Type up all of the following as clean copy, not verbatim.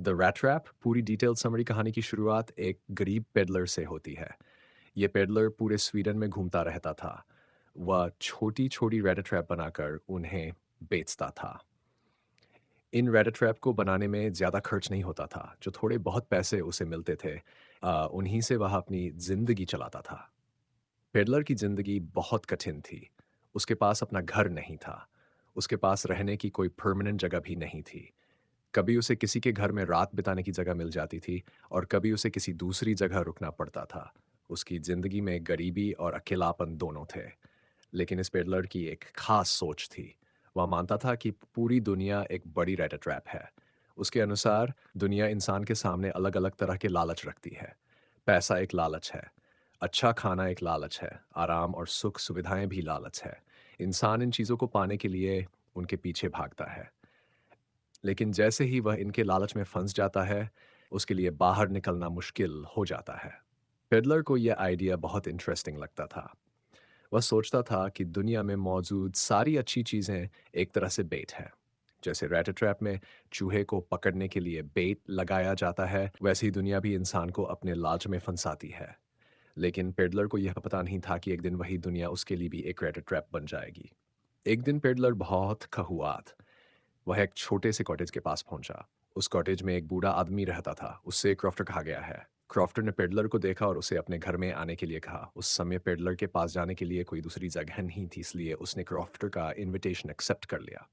The rat trap पूरी detailed summary कहानी की शुरुआत एक गरीब पेडलर से होती है। ये पेडलर पूरे स्वीडन में घूमता रहता था। वह छोटी-छोटी रैट ट्रैप बनाकर उन्हें बेचता था। इन रैट ट्रैप को बनाने में ज़्यादा खर्च नहीं होता था। जो थोड़े बहुत पैसे उसे मिलते थे उन्हीं से वह अपनी ज़िंदगी चलाता था। पेडलर की ज़िंदगी बहुत कठिन थी। उसके पास अपना घर नहीं था। उसके पास रहने की कोई परमानेंट जगह भी नहीं थी। कभी उसे किसी के घर में रात बिताने की जगह मिल जाती थी और कभी उसे किसी दूसरी जगह रुकना पड़ता था। उसकी ज़िंदगी में गरीबी और अकेलापन दोनों थे। लेकिन इस पेडलर की एक खास सोच थी। वह मानता था कि पूरी दुनिया एक बड़ी रेट ट्रैप है। उसके अनुसार दुनिया इंसान के सामने अलग-अलग तरह के लालच रखती है। पैसा एक लालच है, अच्छा खाना एक लालच है, आराम और सुख सुविधाएं भी लालच है। इंसान इन चीज़ों को पाने के लिए उनके पीछे भागता है। लेकिन जैसे ही वह इनके लालच में फंस जाता है, उसके लिए बाहर निकलना मुश्किल हो जाता है। पेडलर को यह आइडिया बहुत इंटरेस्टिंग लगता था। वह सोचता था कि दुनिया में मौजूद सारी अच्छी चीज़ें एक तरह से बेट हैं। जैसे रैट ट्रैप में चूहे को पकड़ने के लिए बेट लगाया जाता है, वैसे ही दुनिया भी इंसान को अपने लालच में फंसाती है। लेकिन पेडलर को यह पता नहीं था कि एक दिन वही दुनिया उसके लिए भी एक रैट ट्रैप बन जाएगी। एक दिन पेडलर बहुत खहुआत वह एक छोटे से कॉटेज के पास पहुंचा। उस कॉटेज में एक बूढ़ा आदमी रहता था। उससे क्रॉफ्टर कहा गया है। क्रॉफ्टर ने पेडलर को देखा और उसे अपने घर में आने के लिए कहा। उस समय पेडलर के पास जाने के लिए कोई दूसरी जगह नहीं थी, इसलिए उसने क्रॉफ्टर का इनविटेशन एक्सेप्ट कर लिया।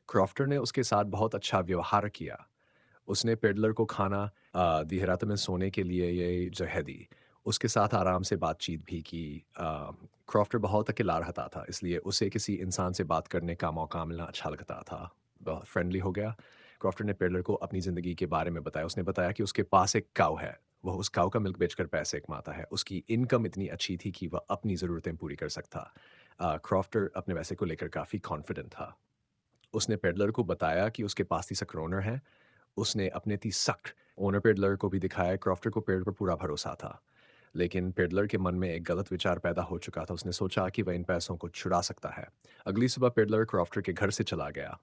क्रॉफ्टर ने उसके साथ बहुत अच्छा व्यवहार किया। उसने पेडलर को खाना दी, रात में सोने के लिए ये जगह दी। उसके साथ आराम से बातचीत भी की। क्रॉफ्टर बहुत अकेला रहता था, इसलिए उसे किसी इंसान से बात करने का मौका मिलना अच्छा लगता था। बहुत फ्रेंडली हो गया। क्रॉफ्टर ने पेडलर को अपनी ज़िंदगी के बारे में बताया। उसने बताया कि उसके पास एक काऊ है। वह उस काऊ का मिल्क बेचकर पैसे कमाता है। उसकी इनकम इतनी अच्छी थी कि वह अपनी ज़रूरतें पूरी कर सकता। क्रॉफ्टर अपने पैसे को लेकर काफ़ी कॉन्फिडेंट था। उसने पेडलर को बताया कि उसके पास 30 क्रोनर है। उसने अपने 30 ओनर पेडलर को भी दिखाया। क्रॉफ्टर को पेड़ पर पूरा भरोसा था। लेकिन पेडलर के मन में एक गलत विचार पैदा हो चुका था। उसने सोचा कि वह इन पैसों को चुरा सकता है। अगली सुबह पेडलर क्रॉफ्टर के घर से चला गया।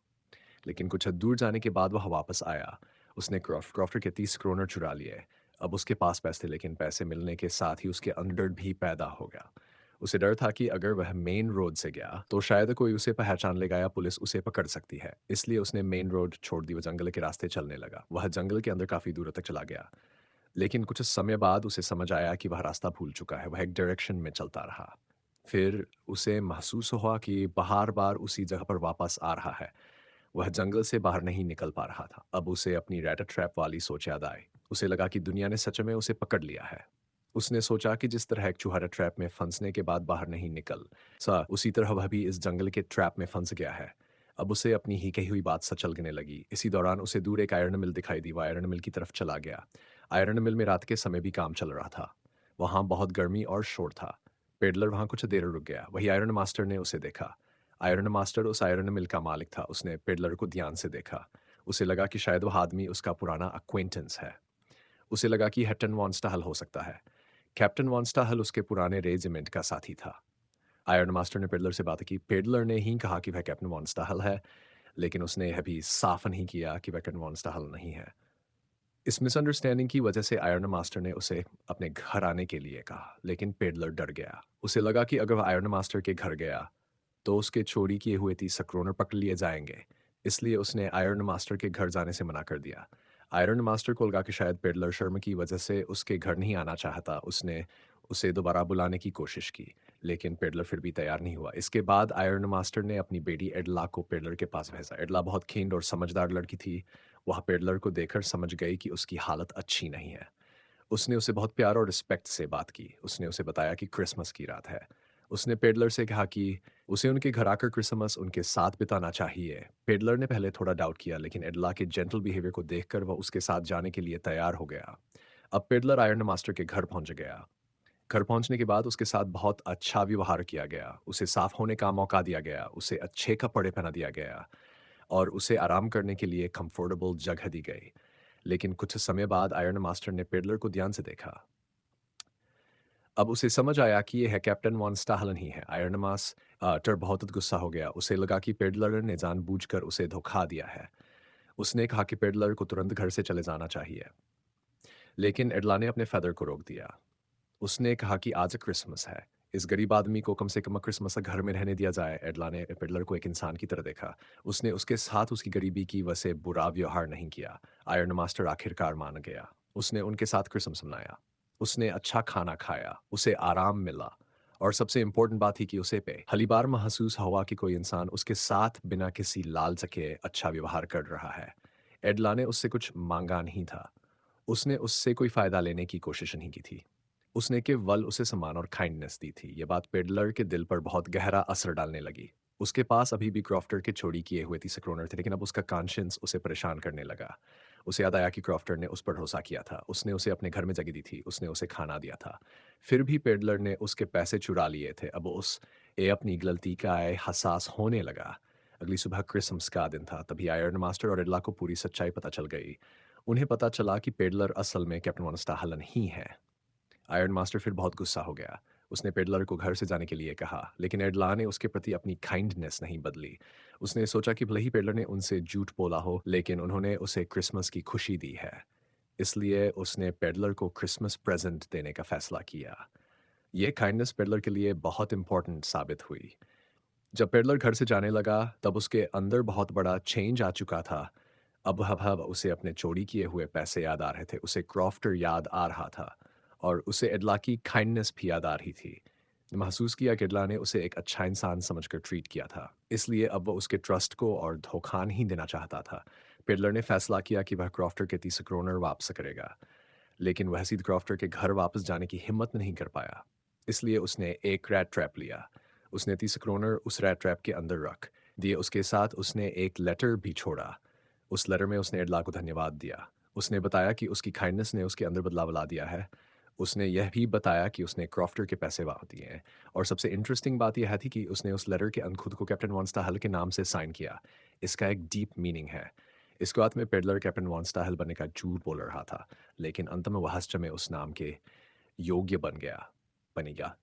लेकिन कुछ हद दूर जाने के बाद वह वापस आया। उसने क्रॉफ्टर के 30 क्रोनर चुरा लिए। अब उसके पास पैसे थे, लेकिन पैसे मिलने के साथ ही उसके अंदर डर भी पैदा हो गया। उसे डर था कि अगर वह मेन रोड से गया तो शायद कोई उसे पहचान लेगा या पुलिस उसे पकड़ सकती है। इसलिए उसने मेन रोड छोड़ दी। वह जंगल के रास्ते चलने लगा। वह जंगल के अंदर काफी दूर तक चला गया। लेकिन कुछ समय बाद उसे समझ आया कि वह रास्ता भूल चुका है। वह एक डायरेक्शन में चलता रहा। फिर उसे महसूस हुआ कि बार-बार उसी जगह पर वापस आ रहा है। वह जंगल से बाहर नहीं निकल पा रहा था। अब उसे अपनी रैट ट्रैप वाली सोच याद आई। उसे लगा कि दुनिया ने सच में उसे पकड़ लिया है। उसने सोचा कि जिस तरह एक चूहा ट्रैप में फंसने के बाद बाहर नहीं निकल उसी तरह वह भी इस जंगल के ट्रैप में फंस गया है। अब उसे अपनी ही कही हुई बात सच लगने लगी। इसी दौरान उसे दूर एक आयरन मिल दिखाई दी। वह आयरन मिल की तरफ चला गया। आयरन मिल में रात के समय भी काम चल रहा था। वहां बहुत गर्मी और शोर था। पेडलर वहां कुछ देर रुक गया। वही आयरन मास्टर ने उसे देखा। आयरन मास्टर उस आयरन मिल का मालिक था। उसने पेडलर को ध्यान से देखा। उसे लगा कि शायद वह आदमी उसका पुराना अक्वेंटेंस है। उसे लगा कि कैप्टन वॉन स्टाहल हो सकता है। कैप्टन वॉन स्टाहल उसके पुराने रेजिमेंट का साथी था। आयरन मास्टर ने पेडलर से बात की। पेडलर ने ही कहा कि वह कैप्टन वॉन स्टाहल है, लेकिन उसने यह भी साफ नहीं किया कि वह कैप्टन वॉन स्टाहल नहीं है। इस मिसअंडरस्टैंडिंग की वजह से आयरन मास्टर ने उसे अपने घर आने के लिए कहा, लेकिन पेडलर डर गया। उसे लगा कि अगर वह आयरन मास्टर के घर गया तो उसके चोरी किए हुए 30 क्रोनर पकड़ लिए जाएंगे। इसलिए उसने आयरन मास्टर के घर जाने से मना कर दिया। आयरन मास्टर को लगा कि शायद पेडलर शर्म की वजह से उसके घर नहीं आना चाहता। उसने उसे दोबारा बुलाने की कोशिश की, लेकिन पेडलर फिर भी तैयार नहीं हुआ। इसके बाद आयरन मास्टर ने अपनी बेटी एडला को पेडलर के पास भेजा। एडला बहुत खींड और समझदार लड़की थी। वह पेडलर को देखकर समझ गई कि उसकी हालत अच्छी नहीं है। उसने उसे बहुत प्यार और रिस्पेक्ट से बात की। उसने उसे बताया कि क्रिसमस की रात है। उसने पेडलर से कहा कि उसे उनके घर आकर क्रिसमस उनके साथ बिताना चाहिए। पेडलर ने पहले थोड़ा डाउट किया, लेकिन एडला के जेंटल बिहेवियर को देखकर वह उसके साथ जाने के लिए तैयार हो गया। अब पेडलर आयरन मास्टर के घर पहुंच गया। घर पहुंचने के बाद उसके साथ बहुत अच्छा व्यवहार किया गया। उसे साफ होने का मौका दिया गया। उसे अच्छे कपड़े पहना दिया गया और उसे आराम करने के लिए कंफर्टेबल जगह दी गई। लेकिन कुछ समय बाद आयरन मास्टर ने पेडलर को ध्यान से देखा। अब उसे समझ आया कि ये है कैप्टन वॉन स्टाहलन ही है। आयरन मास्टर बहुत गुस्सा हो गया। उसे लगा कि पेडलर ने जानबूझकर उसे धोखा दिया है। उसने कहा कि पेडलर को तुरंत घर से चले जाना चाहिए, लेकिन एडला ने अपने फेदर को रोक दिया। उसने कहा कि आज क्रिसमस है, इस गरीब आदमी को कम से कम क्रिसमस तक घर में रहने दिया जाए। एडला ने पेडलर को एक इंसान की तरह देखा। उसने उसके साथ उसकी गरीबी की वजह से बुरा व्यवहार नहीं किया। आयरन मास्टर आखिरकार मान गया। उसने उनके साथ क्रिसमस मनाया। उसने अच्छा खाना खाया, उसे आराम मिला, और सबसे इम्पोर्टेंट बात थी कि उसे पे पहली बार महसूस हुआ कि कोई इंसान उसके साथ बिना किसी लालच के अच्छा व्यवहार कर रहा है। एडला ने उससे कुछ मांगा नहीं था। उसने उससे कोई फ़ायदा लेने की कोशिश नहीं की थी। उसने केवल उसे सम्मान और काइंडनेस दी थी। ये बात पेडलर के दिल पर बहुत गहरा असर डालने लगी। उसके पास अभी भी क्रॉफ्टर के चोरी किए हुए 30 क्रोनर थे, लेकिन अब उसका कॉन्शियंस उसे परेशान करने लगा। उसे याद आया कि क्रॉफ्टर ने उस पर भरोसा किया था। उसने उसे अपने घर में जगह दी थी। उसने उसे खाना दिया था। फिर भी पेडलर ने उसके पैसे चुरा लिए थे। अब उस ए अपनी गलती का एहसास होने लगा। अगली सुबह क्रिसमस का दिन था। तभी आयरन मास्टर और एडला को पूरी सच्चाई पता चल गई। उन्हें पता चला कि पेडलर असल में कैप्टन वनस्टा हलन ही है। आयरन मास्टर फिर बहुत गुस्सा हो गया। उसने पेडलर को घर से जाने के लिए कहा, लेकिन एडला ने उसके प्रति अपनी काइंडनेस नहीं बदली। उसने सोचा कि भले ही पेडलर ने उनसे झूठ बोला हो, लेकिन उन्होंने उसे क्रिसमस की खुशी दी है। इसलिए उसने पेडलर को क्रिसमस प्रेजेंट देने का फैसला किया। ये काइंडनेस पेडलर के लिए बहुत इंपॉर्टेंट साबित हुई। जब पेडलर घर से जाने लगा, तब उसके अंदर बहुत बड़ा चेंज आ चुका था। अब उसे अपने चोरी किए हुए पैसे याद आ रहे थे, उसे क्रॉफ्टर याद आ रहा था, और उसे एडला की काइंडनेस भी याद आ रही थी। महसूस किया कि एडला ने उसे एक अच्छा इंसान समझकर ट्रीट किया था, इसलिए अब वो उसके ट्रस्ट को और धोखा नहीं देना चाहता था। पेडलर ने फैसला किया कि वह क्रॉफ्टर के 30 क्रोनर वापस करेगा, लेकिन वह सीध क्रॉफ्टर के घर वापस जाने की हिम्मत नहीं कर पाया। इसलिए उसने एक रैट ट्रैप लिया। उसने 30 क्रोनर उस रैट ट्रैप के अंदर रख दिए। उसके साथ उसने एक लेटर भी छोड़ा। उस लेटर में उसने एडला को धन्यवाद दिया। उसने बताया कि उसकी काइंडनेस ने उसके अंदर बदलाव ला दिया है। उसने यह भी बताया कि उसने क्रॉफ्टर के पैसे वापस दिए हैं, और सबसे इंटरेस्टिंग बात यह थी कि उसने उस लेटर के अंत खुद को कैप्टन वॉन्स्टाहल के नाम से साइन किया। इसका एक डीप मीनिंग है। इसके बाद में पेडलर कैप्टन वॉन्स्टाहल बनने का झूठ बोल रहा था, लेकिन अंत में वह सच में उस नाम के योग्य बनेगा।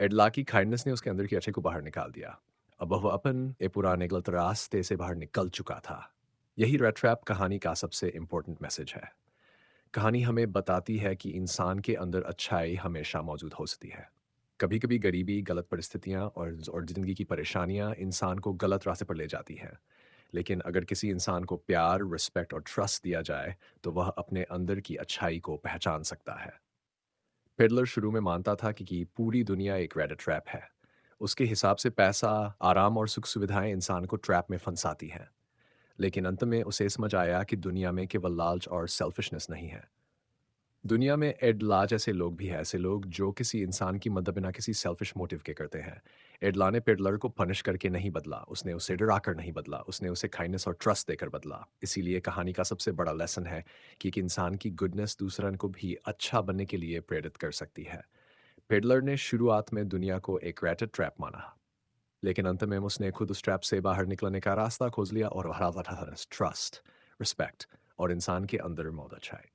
एडला की काइंडनेस ने उसके अंदर की अच्छे को बाहर निकाल दिया। अब वह अपन ए पुराने गलत रास्ते से बाहर निकल चुका था। यही रेड ट्रैप कहानी का सबसे इम्पोर्टेंट मैसेज है। कहानी हमें बताती है कि इंसान के अंदर अच्छाई हमेशा मौजूद हो सकती है। कभी-कभी गरीबी, गलत परिस्थितियाँ और ज़िंदगी की परेशानियाँ इंसान को गलत रास्ते पर ले जाती हैं। लेकिन अगर किसी इंसान को प्यार, रिस्पेक्ट और ट्रस्ट दिया जाए, तो वह अपने अंदर की अच्छाई को पहचान सकता है। पेडलर शुरू में मानता था कि पूरी दुनिया एक रेडिट ट्रैप है। उसके हिसाब से पैसा, आराम और सुख सुविधाएं इंसान को ट्रैप में फंसाती हैं। लेकिन अंत में उसे समझ आया कि दुनिया में केवल लालच और सेल्फिशनेस नहीं है। दुनिया में एडला जैसे लोग भी हैं, ऐसे लोग जो किसी इंसान की मदद बिना किसी सेल्फिश मोटिव के करते हैं। एडला ने पेडलर को पनिश करके नहीं बदला, उसने उसे डराकर नहीं बदला, उसने उसे काइंडनेस और ट्रस्ट देकर बदला। इसीलिए कहानी का सबसे बड़ा लेसन है कि एक इंसान की गुडनेस दूसरों को भी अच्छा बनने के लिए प्रेरित कर सकती है। पेडलर ने शुरुआत में दुनिया को एक रैटेड ट्रैप माना, लेकिन अंत में उसने खुद उस ट्रैप से बाहर निकलने का रास्ता खोज लिया और हरा था ट्रस्ट, रिस्पेक्ट और इंसान के अंदर मौत अच्छाई।